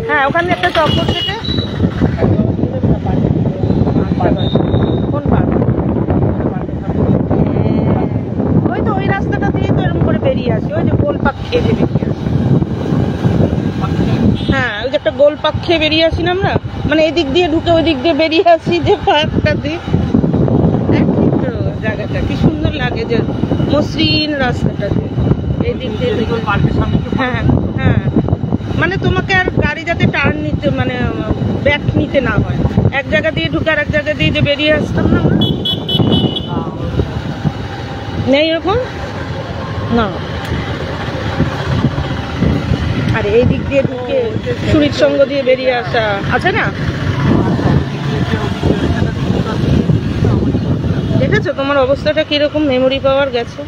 হ্যাঁ ওখানে একটা চক্কর থেকে কোন পার্ক? ওই তো ওই রাস্তাটা দিয়ে তো এরকম করে বেরিয়ে আসি, ওই যে গোল পাক খেয়ে বেরিয়ে আসি। হ্যাঁ ওই যে একটা গোল পাক খেয়ে বেরিয়ে আসি না আমরা, মানে এদিক দিয়ে ঢুকে ওই দিক দিয়ে বেরিয়ে আসি যে পার্কটা দিয়ে। জায়গাটা কি সুন্দর লাগে, যে মসৃণ রাস্তাটা দিয়ে এই দিক দিয়ে। হ্যাঁ হ্যাঁ, মানে তোমাকে আর গাড়ি যাতে টার্ন নিতে, মানে ব্যাক নিতে না হয়, এক জায়গা দিয়ে ঢুকে আর এক জায়গা দিয়ে যে বেরিয়ে আসতাম না আমরা। নেই এরকম না। আর এই দিক দিয়ে ঢুকে সুরিত সঙ্গ দিয়ে বেরিয়ে আসা আছে না, দেখেছো তোমার অবস্থাটা কিরকম, মেমোরি পাওয়ার গেছে।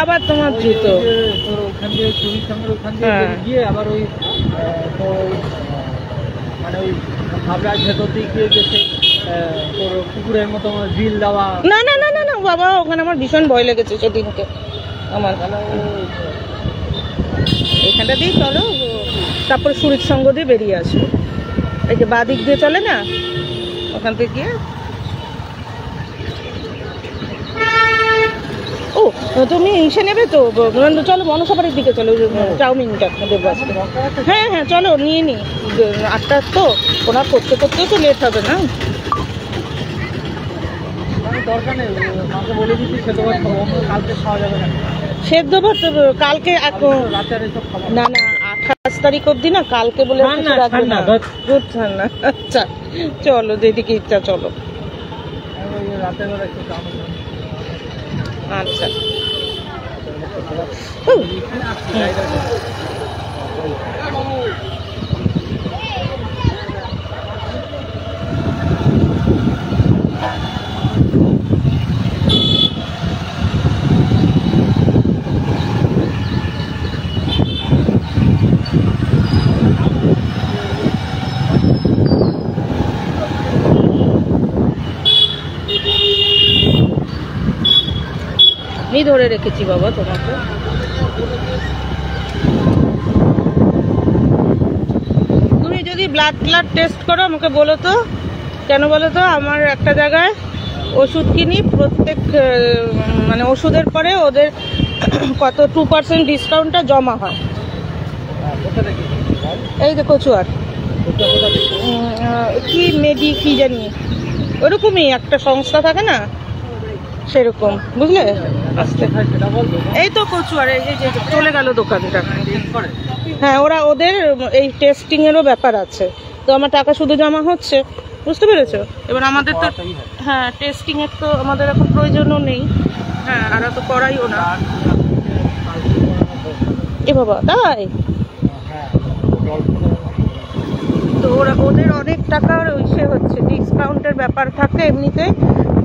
আবার তোমার জুতো ওখান দিয়ে চুরির সঙ্গে ওখান দিয়ে গিয়ে আবার ওই মানে ওই হাবড়ার ভেতর দিয়ে গিয়ে গেছে তোর পুকুরের মতো ঝিল দেওয়া। না না না না না বাবা, ওখানে আমার ভীষণ ভয় লেগেছে সেদিনকে আমার। এখানটা দিয়ে চলো, তারপরে সুরিত সঙ্গ দিয়ে বেরিয়ে আসবো। এই যে বাঁ দিক দিয়ে চলে না, ওখান থেকে গিয়ে। ও তুমি ইসে নেবে তো, চলো মনসাবাড়ির দিকে চলো, চাউমিনটা দেবো আজকে। হ্যাঁ হ্যাঁ চলো নিয়ে নি, 8টার তো ওরা করতে করতেও তো লেট হবে না। দরকার নেই, মাকে বলে দিচ্ছি সেদ্ধ ভাত খাবো, কালকে খাওয়া যাবে না। সেদ্ধ ভাত কালকে না না 28 তারিখ অব্দি না, কালকে বলে রাখবে না। দুধ ঠান্ডা, আচ্ছা চলো যেদিকে ইচ্ছা চলো। রাতের বেলা একটু চাউমিন। আচ্ছা আমি ধরে রেখেছি বাবা তোমাকে। তুমি যদি ব্লাড টেস্ট করো আমাকে বলো তো, কেন বলো তো, আমার একটা জায়গায় ওষুধ কিনি, প্রত্যেক মানে ওষুধের পরে ওদের কত 2% ডিসকাউন্টটা জমা হয়। এই যে কচুয়ার কি মেডি কি জানি ওরকমই একটা সংস্থা থাকে না, সেরকম বুঝলে। এই তো কচুয়ার, এই যে চলে গেল দোকানটা। হ্যাঁ ওদের এই টেস্টিং এরও ব্যাপার আছে, তো আমার টাকা শুধু জমা হচ্ছে, বুঝতে পেরেছো। এবার আমাদের তো হ্যাঁ টেস্টিং এর তো আমাদের এখন প্রয়োজনও নেই, হ্যাঁ আর তো করাইও না। এ বাবা তাই, তো ওদের অনেক টাকার ইসে হচ্ছে, ডিসকাউন্টের ব্যাপার থাকে এমনিতে।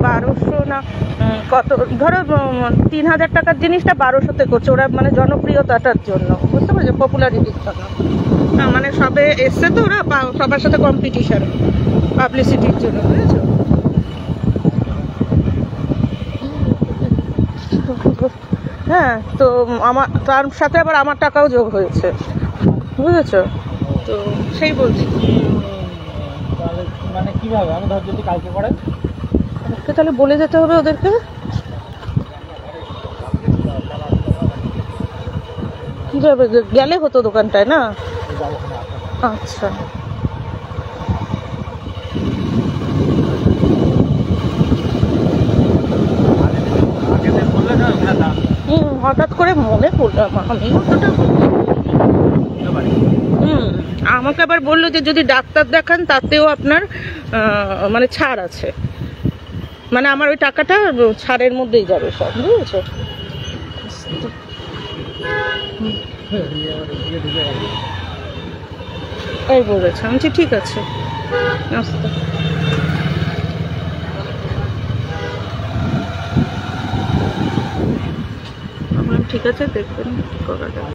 1200 না কত, ধরো 3000 টাকার জিনিসটা 1200-তে করছে ওরা, মানে জনপ্রিয়তাটার জন্য, বুঝতে পারছো, পপুলারিটির জন্য। মানে সবে এসছে তো ওরা, সবার সাথে কম্পিটিশন, পাবলিসিটির জন্য, বুঝেছো। হ্যাঁ তো আমার তার সাথে আবার আমার টাকাও যোগ হয়েছে, বুঝেছো, তো সেই বলছি। মানে কিভাবে আমি ধর যদি কালকে করেন তাহলে বলে যেতে হবে ওদেরকে, গেলে হতো দোকানটায় না। আচ্ছা হঠাৎ করে মনে পড়লাম আমি, আমাকে আবার বললো যে যদি ডাক্তার দেখান তাতেও আপনার মানে ছাড় আছে, মানে আমার ওই টাকাটা ছাড়ের মধ্যেই যাবে সব, বুঝেছো। দিয়ে আবার এদিকে ঢুকে গেল। এই বলেছে, আমি বলছি ঠিক আছে আসতে। ঠিক আছে দেখবেন কি করা যায়।